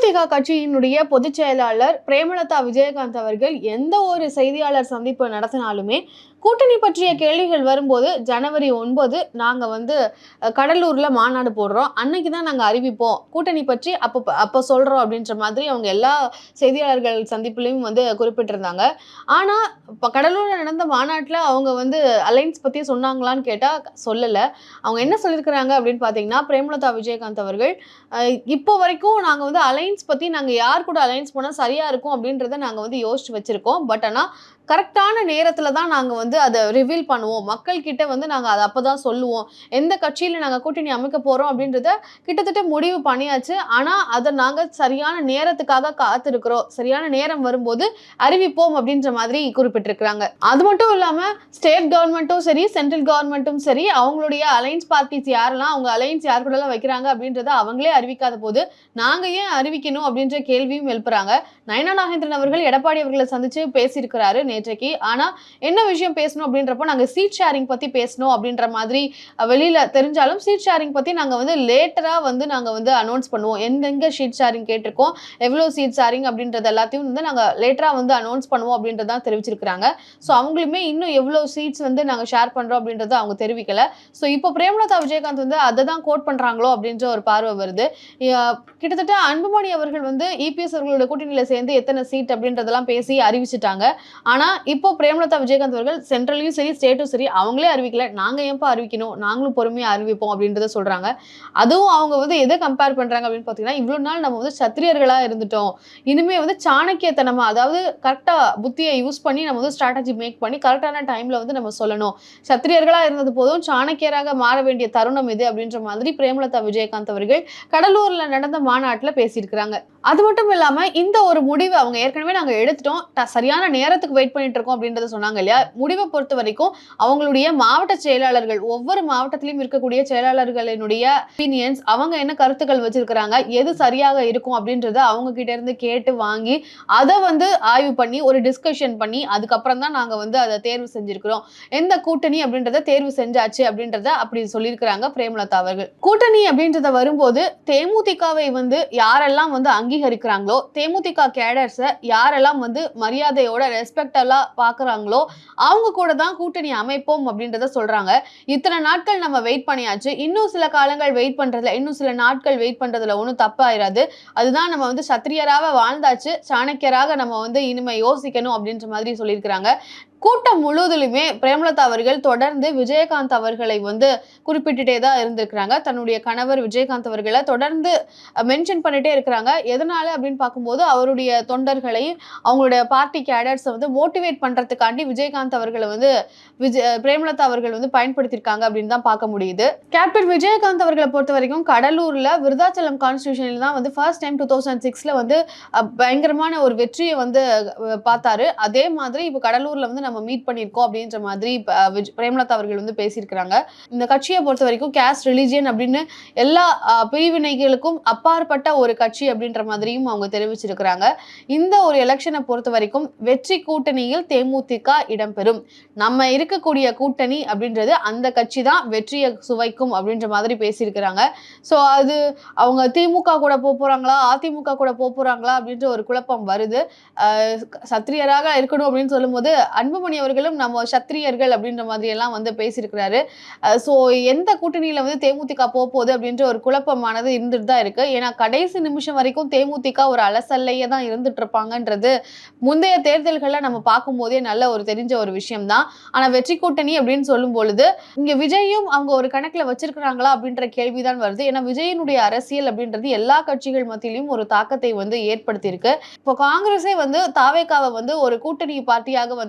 தேமுதிக கட்சியினுடைய பொதுச் செயலாளர் பிரேமலதா விஜயகாந்த் அவர்கள் எந்த ஒரு செய்தியாளர் சந்திப்பு நடத்தினாலுமே கூட்டணி பற்றிய கேள்விகள் வரும்போது ஜனவரி 9 நாங்க கடலூர்ல மாநாடு போடுறோம், அன்னைக்கு தான் நாங்க அறிவிப்போம், கூட்டணி பற்றி அப்ப சொல்றோம் அப்படின்ற மாதிரி அவங்க எல்லா செய்தியாளர்கள் சந்திப்புலையும் குறிப்பிட்டிருந்தாங்க. ஆனா கடலூர்ல நடந்த மாநாட்டுல அவங்க அலைன்ஸ் பத்தி சொன்னாங்களான்னு கேட்டா சொல்லல. அவங்க என்ன சொல்லியிருக்கிறாங்க அப்படின்னு பாத்தீங்கன்னா, பிரேமலதா விஜயகாந்த் அவர்கள் இப்போ வரைக்கும் நாங்க அலைன்ஸ் பத்தி நாங்க யார் கூட அலைன்ஸ் போனா சரியா இருக்கும் அப்படின்றத நாங்க யோசிச்சு வச்சிருக்கோம். பட் ஆனா கரெக்டான நேரத்துல தான் நாங்க அதை ரிவீல் பண்ணுவோம். மக்கள் கிட்ட நாங்க அதை அப்பதான் சொல்லுவோம். எந்த கட்சியில நாங்க கூட்டணி அமைக்க போறோம் அப்படின்றத கிட்டத்தட்ட முடிவு பண்ணியாச்சு. ஆனா அதை நாங்க சரியான நேரத்துக்காக காத்திருக்கிறோம். சரியான நேரம் வரும்போது அறிவிப்போம் அப்படின்ற மாதிரி குறிப்பிட்டிருக்கிறாங்க. அது மட்டும் இல்லாம ஸ்டேட் கவர்மெண்ட்டும் சரி, சென்ட்ரல் கவர்மெண்ட்டும் சரி, அவங்களுடைய அலைன்ஸ் பார்ட்டிஸ் யாரெல்லாம், அவங்க அலைன்ஸ் யார் கூட எல்லாம் வைக்கிறாங்க அப்படின்றத அவங்களே அறிவிக்காத போது நாங்க ஏன் அறிவிக்கணும் அப்படின்ற கேள்வியும் எழுப்புறாங்க. நயனா நாகேந்திரன் அவர்கள் எடப்பாடி அவர்களை சந்திச்சு பேசியிருக்கிறாரு நேற்றைக்கு. ஆனா என்ன விஷயம் பேசணும் அப்படின்றப்போ நாங்க சீட் ஷேரிங் பத்தி பேசணும் அப்படின்ற மாதிரி வெளியில தெரிஞ்சாலும் சீட் ஷேரிங் பத்தி நாங்க லேட்டரா நாங்க அனௌன்ஸ் பண்ணுவோம். எங்க சீட் ஷேரிங் கேட்டிருக்கோம், எவ்வளவு சீட் ஷேரிங் அப்படின்றது எல்லாத்தையும் நாங்க லேட்டரா அனௌன்ஸ் பண்ணுவோம் அப்படின்றதான் தெரிவிச்சிருக்காங்க. ஸோ அவங்களுமே இன்னும் எவ்வளவு சீட்ஸ் நாங்க ஷேர் பண்றோம் அப்படின்றத அவங்க தெரிவிக்கல. ஸோ இப்போ பிரேமலதா விஜயகாந்த் அதை தான் கோட் பண்றாங்களோ அப்படின்ற ஒரு பார்வை வருது. கிட்டத்தட்ட அன்புமணி அவர்கள் இபிஎஸ் அவர்களோட கூட்டணியில சேர்ந்து எத்தனை சீட் அப்படின்றதெல்லாம் பேசி அறிவிச்சிட்டாங்க. ஆனா இப்போ பிரேமலதா விஜயகாந்த் அவர்கள் சென்ட்ரலையும் சரி, ஸ்டேட்டும் சரி அவங்களே அறிவிக்கல. நாங்க ஏன்பா அறிவிக்கணும், நாங்களும் பொறுமையா அறிவிப்போம் அப்படின்றத சொல்றாங்க. அதுவும் அவங்க எதை கம்பேர் பண்றாங்க அப்படின்னு பாத்தீங்கன்னா, இவ்வளவு நாள் நம்ம சத்திரியர்களா இருந்துட்டோம், இனிமே சாணக்கியத்தனமா, அதாவது கரெக்டா புத்தியை யூஸ் பண்ணி நம்ம ஸ்ட்ராட்டஜி மேக் பண்ணி கரெக்டான டைம்ல நம்ம சொல்லணும். சத்திரியர்களா இருந்தது போதும், சாணக்கியராக மாற வேண்டிய தருணம் இது அப்படின்ற மாதிரி பிரேமலதா விஜயகாந்த் அவர்கள் கடலூர்ல நடந்த மாநாட்டுல பேசியிருக்கிறாங்க. அது மட்டும் இல்லாம இந்த ஒரு முடிவு அவங்க ஏற்கனவே நாங்க எடுத்துட்டோம், சரியான நேரத்துக்கு வெயிட் பண்ணிட்டு இருக்கோம் அப்படின்றத சொன்னாங்க இல்லையா. முடிவை பொறுத்த வரைக்கும் அவங்களுடைய மாவட்ட செயலாளர்கள், ஒவ்வொரு மாவட்டத்திலும் இருக்கக்கூடிய செயலாளர்களினுடைய ஒப்பீனியன்ஸ், அவங்க என்ன கருத்துக்கள் வச்சிருக்கிறாங்க, எது சரியாக இருக்கும் அப்படின்றத அவங்க கிட்ட இருந்து கேட்டு வாங்கி அதை ஆய்வு பண்ணி ஒரு டிஸ்கஷன் பண்ணி அதுக்கப்புறம் தான் நாங்க அதை தேர்வு செஞ்சிருக்கிறோம். எந்த கூட்டணி அப்படின்றத தேர்வு செஞ்சாச்சு அப்படின்றத அப்படி சொல்லியிருக்கிறாங்க பிரேமலதா அவர்கள். கூட்டணி அப்படின்றத வரும்போது தேமுதிகவை யாரெல்லாம் அங்கீகரிக்கிறாங்களோ, தேமுதிக கேடர்ஸை யாரெல்லாம் மரியாதையோட ரெஸ்பெக்டெல்லாம் பாக்குறாங்களோ அவங்க கூட தான் கூட்டணி அமைப்போம் அப்படின்றத சொல்றாங்க. இத்தனை நாட்கள் நம்ம வெயிட் பண்ணியாச்சு, இன்னும் சில காலங்கள் வெயிட் பண்றதுல, இன்னும் சில நாட்கள் வெயிட் பண்றதுல ஒன்றும் தப்பாயிராது. அதுதான் நம்ம சத்திரியராக வாழ்ந்தாச்சு, சாணக்கியராக நம்ம இனிமே யோசிக்கணும் அப்படின்ற மாதிரி சொல்லியிருக்கிறாங்க. கூட்டம் முழுவதிலுமே பிரேமலதா அவர்கள் தொடர்ந்து விஜயகாந்த் அவர்களை குறிப்பிட்டுட்டே தான் இருந்திருக்கிறாங்க. தன்னுடைய கணவர் விஜயகாந்த் அவர்களை தொடர்ந்து மென்ஷன் பண்ணிட்டே இருக்கிறாங்க. எதனால அப்படின்னு பார்க்கும்போது அவருடைய தொண்டர்களை, அவங்களுடைய பார்ட்டி கேடர்ஸ் மோட்டிவேட் பண்றதுக்காண்டி விஜயகாந்த் அவர்களை பிரேமலதா அவர்கள் பயன்படுத்தியிருக்காங்க அப்படின்னு தான் பார்க்க முடியுது. கேப்டன் விஜயகாந்த் அவர்களை பொறுத்த வரைக்கும் கடலூர்ல விருதாச்சலம் கான்ஸ்டிடியூஷன்ல தான் ஃபர்ஸ்ட் டைம் 2006ல பயங்கரமான ஒரு வெற்றியை பார்த்தாரு. அதே மாதிரி இப்போ கடலூர்ல நம்ம மீட் பண்ணியிருக்கோம் அப்படின்ற மாதிரி பிரேமலதா அவர்கள் பேசியிருக்கிறாங்க. இந்த கட்சியை பொறுத்த வரைக்கும் கேஸ்ட், ரிலிஜியன் அப்படின்னு எல்லா பிரிவினைகளுக்கும் அப்பாற்பட்ட ஒரு கட்சி அப்படின்ற மாதிரியும் அவங்க தெரிவிச்சிருக்கிறாங்க. இந்த ஒரு எலெக்ஷனை பொறுத்த வரைக்கும் வெற்றி கூட்டணியில் தேமுதிக இடம்பெறும். நம்ம இருக்கக்கூடிய கூட்டணி அப்படின்றது அந்த கட்சி தான் வெற்றியை சுவைக்கும் அப்படின்ற மாதிரி பேசியிருக்கிறாங்க. ஸோ அது அவங்க திமுக கூட போறாங்களா, அதிமுக கூட போறாங்களா அப்படின்ற ஒரு குழப்பம் வருது. சத்திரியராக இருக்கணும் அப்படின்னு சொல்லும் போது அன்புமணி அவர்களும் நம்ம சத்திரியர்கள் அப்படின்ற மாதிரி எல்லாம் பேசியிருக்கிறாரு. ஸோ எந்த கூட்டணியில தேமுதிக போகுது அப்படின்ற ஒரு குழப்பமானது இருந்துட்டு தான் இருக்கு. ஏன்னா கடைசி நிமிஷம் வரைக்கும் தேமுதிக ஒரு அலசல்லையே தான் இருந்துட்டு இருப்பாங்கன்றது முந்தைய தேர்தல்களை நம்ம பார்க்கும் போதே நல்ல ஒரு தெரிஞ்ச ஒரு விஷயம் தான். ஆனா வெற்றி கூட்டணி அப்படின்னு சொல்லும் பொழுது இங்க விஜயும் அவங்க ஒரு கணக்குல வச்சிருக்கிறாங்களா அப்படின்ற கேள்விதான் வருது. ஏன்னா விஜயனுடைய அரசியல் அப்படின்றது எல்லா கட்சிகள் மத்தியிலும் ஒரு தாக்கத்தை ஏற்படுத்தி இருக்கு. இப்போ காங்கிரஸே தாவேகாவை ஒரு கூட்டணி பார்ட்டியாக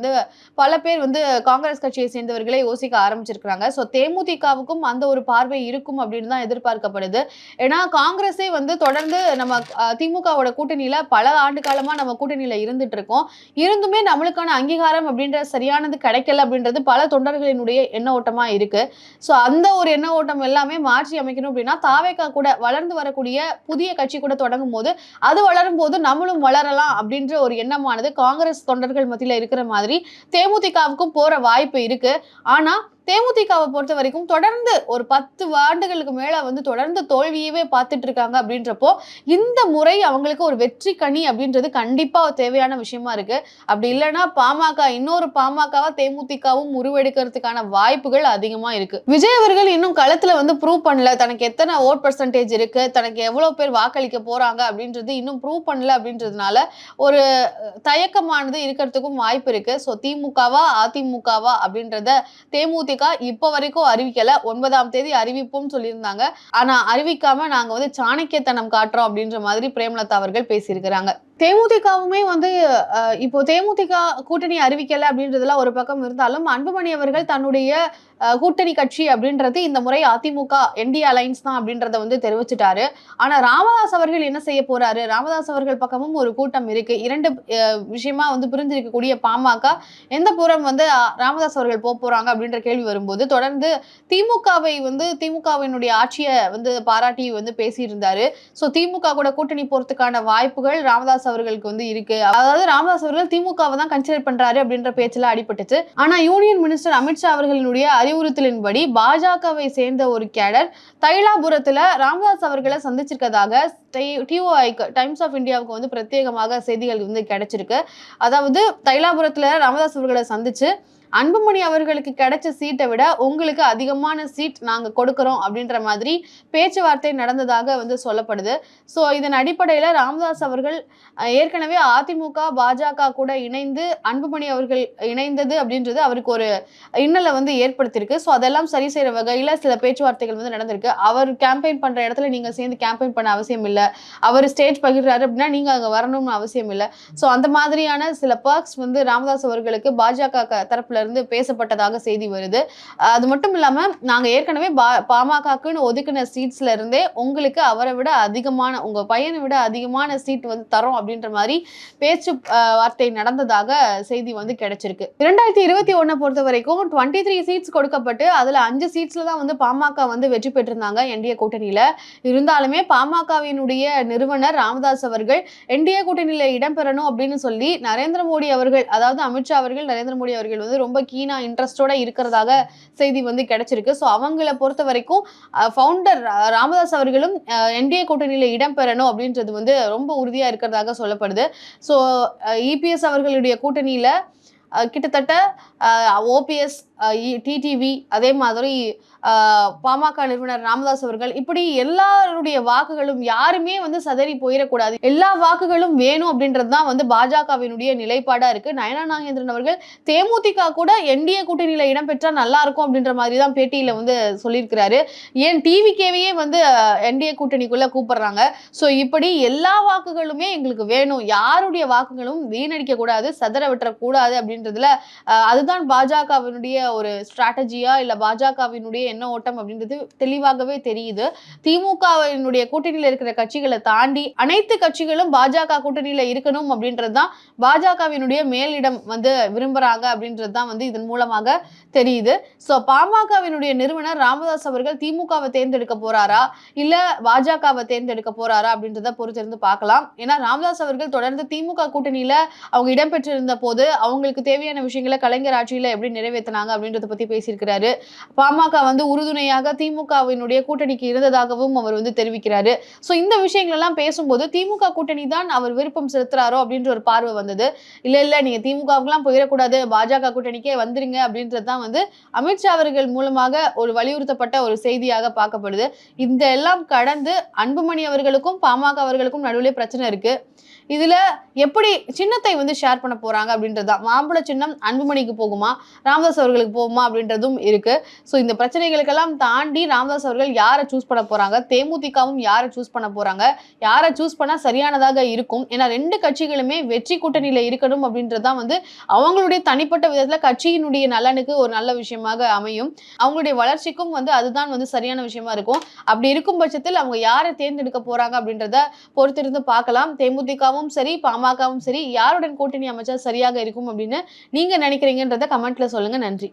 பல பேர் காங்கிரஸ் கட்சியை சேர்ந்தவர்களே யோசிக்க ஆரம்பிச்சிருக்காங்க. சோ தேமுதிகவுக்கும் அந்த ஒரு பார்வை இருக்கும் அப்படின்னு தான் எதிர்பார்க்கப்படுது. ஏன்னா காங்கிரஸே தொடர்ந்து நம்ம திமுகவோட கூட்டணியில பல ஆண்டு காலமா நம்ம கூட்டணியில இருந்துட்டு இருக்கோம். இருந்துமே நம்மளுக்கான அங்கீகாரம் அப்படின்ற சரியானது கிடைக்கல அப்படின்றது பல தொண்டர்களினுடைய எண்ண ஓட்டமா இருக்கு. சோ அந்த ஒரு எண்ண ஓட்டம் எல்லாமே மாற்றி அமைக்கணும் அப்படின்னா தாவேகா கூட வளர்ந்து வரக்கூடிய புதிய கட்சி கூட தொடங்கும் போது அது வளரும் போது நம்மளும் வளரலாம் அப்படின்ற ஒரு எண்ணமானது காங்கிரஸ் தொண்டர்கள் மத்தியில இருக்கிற மாதிரி தேமுதிகவுக்கும் போற வாய்ப்பு இருக்கு. ஆனா தேமுதிகவை பொறுத்த வரைக்கும் தொடர்ந்து ஒரு 10 ஆண்டுகளுக்கு மேல வந்து தொடர்ந்து தோல்வியவே பார்த்துட்டு இருக்காங்க அப்படின்றப்போ இந்த முறை அவங்களுக்கு ஒரு வெற்றி கனி அப்படின்றது கண்டிப்பா தேவையான விஷயமா இருக்கு. அப்படி இல்லைன்னா பாமக இன்னொரு பாமகவா தேமுதிகவும் உருவெடுக்கிறதுக்கான வாய்ப்புகள் அதிகமா இருக்கு. விஜய் அவர்கள் இன்னும் களத்துல வந்து ப்ரூவ் பண்ணல, தனக்கு எத்தனை ஓட் பர்சன்டேஜ் இருக்கு, தனக்கு எவ்வளவு பேர் வாக்களிக்க போறாங்க அப்படின்றது இன்னும் ப்ரூவ் பண்ணல அப்படின்றதுனால ஒரு தயக்கமானது இருக்கிறதுக்கும் வாய்ப்பு இருக்கு. ஸோ திமுகவா அதிமுகவா அப்படின்றத தேமுதிக இப்ப வரைக்கும் அறிவிக்கல. 9ஆம் தேதி அறிவிப்போம் சொல்லியிருந்தாங்க. ஆனா அறிவிக்காம நாங்க வந்து சாணக்கியத்தனம் காட்டுறோம் அப்படின்ற மாதிரி பிரேமலதா அவர்கள் பேசியிருக்கிறாங்க. தேமுதிகவுமே வந்து இப்போ தேமுதிக கூட்டணி அறிவிக்கல அப்படின்றதுலாம் ஒரு பக்கம் இருந்தாலும் அன்புமணி அவர்கள் தன்னுடைய கூட்டணி கட்சி அப்படின்றது இந்த முறை அதிமுக என்டிஏ அலைன்ஸ் தான் அப்படின்றத வந்து தெரிவிச்சிட்டாரு. ஆனா ராமதாஸ் அவர்கள் என்ன செய்ய போறாரு? ராமதாஸ் அவர்கள் பக்கமும் ஒரு கூட்டம் இருக்கு. 2 விஷயமா வந்து பிரிஞ்சிருக்கக்கூடிய பாமக எந்த புறம் வந்து ராமதாஸ் அவர்கள் போறாங்க அப்படின்ற கேள்வி வரும்போது தொடர்ந்து திமுகவை வந்து திமுகவினுடைய ஆட்சியை வந்து பாராட்டி வந்து பேசியிருந்தாரு. ஸோ திமுக கூட கூட்டணி போறதுக்கான வாய்ப்புகள் ராமதாஸ் அவர்களுக்கு வந்து இருக்கு. அதாவது ராமதாஸ் அவர்கள் திமுகவை தான் கன்சிடர் பண்றாரு அப்படின்ற பேச்சுல அடிபட்டுச்சு. ஆனா யூனியன் மினிஸ்டர் அமித்ஷா அவர்களுடைய அறிவுறுத்தலின்படி பாஜகவை சேர்ந்த ஒரு கேடர் தைலாபுரத்துல ராமதாஸ் அவர்களை சந்திச்சிருக்கதாக டிஓஐக்கு டைம்ஸ் ஆஃப் இந்தியாவுக்கு வந்து பிரத்யேகமாக செய்திகள் வந்து கிடைச்சிருக்கு. அதாவது தைலாபுரத்துல ராமதாஸ் அவர்களை சந்திச்சு அன்புமணி அவர்களுக்கு கிடைச்ச சீட்டை விட உங்களுக்கு அதிகமான சீட் நாங்க கொடுக்கிறோம் அப்படின்ற மாதிரி பேச்சுவார்த்தை நடந்ததாக வந்து சொல்லப்படுது. ஸோ இதன் அடிப்படையில ராமதாஸ் அவர்கள் ஏற்கனவே அதிமுக பாஜக கூட இணைந்து அன்புமணி அவர்கள் இணைந்தது அப்படின்றது அவருக்கு ஒரு இன்னலை வந்து ஏற்படுத்தியிருக்கு. ஸோ அதெல்லாம் சரி செய்யற வகையில சில பேச்சுவார்த்தைகள் வந்து நடந்திருக்கு. அவர் கேம்பெயின் பண்ற இடத்துல நீங்க சேர்ந்து கேம்பெயின் பண்ண அவசியம் இல்லை, அவர் ஸ்டேஜ் பகிர்றாரு அப்படின்னா நீங்க அங்க வரணும்னு அவசியம் இல்லை. ஸோ அந்த மாதிரியான சில பர்க்ஸ் வந்து ராமதாஸ் அவர்களுக்கு பாஜக தரப்புல இருந்து பேசப்பட்டதாக செய்தி வருது. அது மட்டும் இல்லாம நாங்க ஏற்கனவே பாமகக்குன்னு ஒதுக்கின சீட்ஸ்ல இருந்தே உங்களுக்கு அவரை விட அதிகமான உங்க பையனை விட அதிகமான சீட் வந்து தரோம் அப்படின்ற மாதிரி பேச்சு வார்த்தை நடந்ததாக செய்தி வந்து கிடைச்சிருக்கு. 2021 பொறுத்த வரைக்கும் 23 சீட்ஸ் கொடுக்கப்பட்டு அதுல 5 சீட்ஸ்ல தான் வந்து பாமக வந்து வெற்றி பெற்றிருந்தாங்க என்டிஏ கூட்டணியில. இருந்தாலுமே பாமகவினுடைய நிறுவனர் ராமதாஸ் அவர்கள் என்டிஏ கூட்டணியில இடம்பெறணும் அப்படின்னு சொல்லி நரேந்திர மோடி அவர்கள், அதாவது அமித்ஷா அவர்கள் நரேந்திர மோடி அவர்கள் வந்து ரொம்ப கீனா இன்ட்ரெஸ்டோட இருக்கிறதாக செய்தி வந்து கிடைச்சிருக்கு. ஸோ அவங்கள பொறுத்த வரைக்கும் ஃபவுண்டர் ராமதாஸ் அவர்களும் என்டிஏ கூட்டணியில இடம்பெறணும் அப்படின்றது வந்து ரொம்ப உறுதியா இருக்கிறதாக சொல்லப்படுது. ஸோ இபிஎஸ் அவர்களுடைய கூட்டணியில கிட்டத்தட்ட ஓபிஎஸ், டிடிவி, அதே மாதிரி பாமக நிறுவனர் ராமதாஸ் அவர்கள், இப்படி எல்லாருடைய வாக்குகளும் யாருமே வந்து சதறி போயிடக்கூடாது, எல்லா வாக்குகளும் வேணும் அப்படின்றது தான் வந்து பாஜகவினுடைய நிலைப்பாடா இருக்கு. நயனா நாகேந்திரன் அவர்கள் தேமுதிக கூட என்டிஏ கூட்டணியில இடம்பெற்றா நல்லா இருக்கும் அப்படின்ற மாதிரி தான் பேட்டியில வந்து சொல்லியிருக்கிறாரு. ஏன் டிவிகேவையே வந்து என்டிஏ கூட்டணிக்குள்ள கூப்பிடுறாங்க. ஸோ இப்படி எல்லா வாக்குகளுமே எங்களுக்கு வேணும், யாருடைய வாக்குகளும் வீணடிக்க கூடாது, சதற விட்டுறக்கூடாது அப்படின்றதுல அதுதான் பாஜகவினுடைய ஒரு ஸ்ட்ராட்டஜியா இல்ல பாஜகவினுடைய என்ன ஓட்டம் அப்படின்றது தெளிவாகவே தெரியுது. திமுகவினுடைய கூட்டணியில இருக்கிற கட்சிகளை தாண்டி அனைத்து கட்சிகளும் பாஜக கூட்டணியில இருக்கணும் அப்படின்றதுதான் பாஜகவினுடைய மேலிடம் வந்து விரும்புறாங்க அப்படின்றதுதான் வந்து இதன் மூலமாக தெரியுது. சோ பாமகவினுடைய நிறுவனர் ராமதாஸ் அவர்கள் திமுகவை தேர்ந்தெடுக்க போறாரா இல்ல பாஜகவை தேர்ந்தெடுக்க போறாரா அப்படின்றத பொறுத்திருந்து பார்க்கலாம். ஏன்னா ராமதாஸ் அவர்கள் தொடர்ந்து திமுக கூட்டணியில அவங்க இடம்பெற்றிருந்த போது அவங்களுக்கு தேவையான விஷயங்களை கலைஞர் ஆட்சியில எப்படி நிறைவேற்றினாங்க அப்படின்றத பத்தி பேசியிருக்கிறாரு. பாமக வந்து உறுதுணையாக திமுகவினுடைய கூட்டணிக்கு இருந்ததாகவும் அவர் வந்து தெரிவிக்கிறாரு. சோ இந்த விஷயங்கள் எல்லாம் பேசும்போது திமுக கூட்டணி தான் அவர் விருப்பம் செலுத்துறாரோ அப்படின்ற ஒரு பார்வை வந்தது. இல்ல நீங்க திமுகவுக்குலாம் போயிடக்கூடாது, பாஜக கூட்டணிக்கே வந்துருங்க அப்படின்றதுதான் வந்து அமித்ஷா அவர்கள் மூலமாக ஒரு வலியுறுத்தப்பட்ட ஒரு செய்தியாக பார்க்கப்படுது. இந்த எல்லாம் கடந்து அன்புமணி அவர்களுக்கும் பாமக அவர்களுக்கும் நடுவில் பிரச்சனை இருக்கு. இதுல எப்படி சின்னத்தை வந்து ஷேர் பண்ண போறாங்க அப்படின்றதுதான். மாம்பழ சின்னம் அன்புமணிக்கு போகுமா, ராமதாஸ் அவர்களுக்கு போகுமா அப்படின்றதும் இருக்கு. ஸோ இந்த பிரச்சனைகளுக்கெல்லாம் தாண்டி ராமதாஸ் அவர்கள் யாரை சூஸ் பண்ண போறாங்க, தேமுதிகவும் யாரை சூஸ் பண்ண போறாங்க, யாரை சூஸ் பண்ணா சரியானதாக இருக்கும். ஏன்னா 2 கட்சிகளுமே வெற்றி கூட்டணியில இருக்கணும் அப்படின்றதுதான் வந்து அவங்களுடைய தனிப்பட்ட விதத்துல கட்சியினுடைய நலனுக்கு ஒரு நல்ல விஷயமாக அமையும். அவங்களுடைய வளர்ச்சிக்கும் வந்து அதுதான் வந்து சரியான விஷயமா இருக்கும். அப்படி இருக்கும் பட்சத்தில் அவங்க யாரை தேர்ந்தெடுக்க போறாங்க அப்படின்றத பொறுத்திருந்து பார்க்கலாம். தேமுதிகவும் சரி பாமகவும் சரி யாருடன் கூட்டணி அமைச்சா சரியாக இருக்கும் அப்படின்னு நீங்க நினைக்கிறீங்கன்றத கமெண்ட்ல சொல்லுங்க. நன்றி.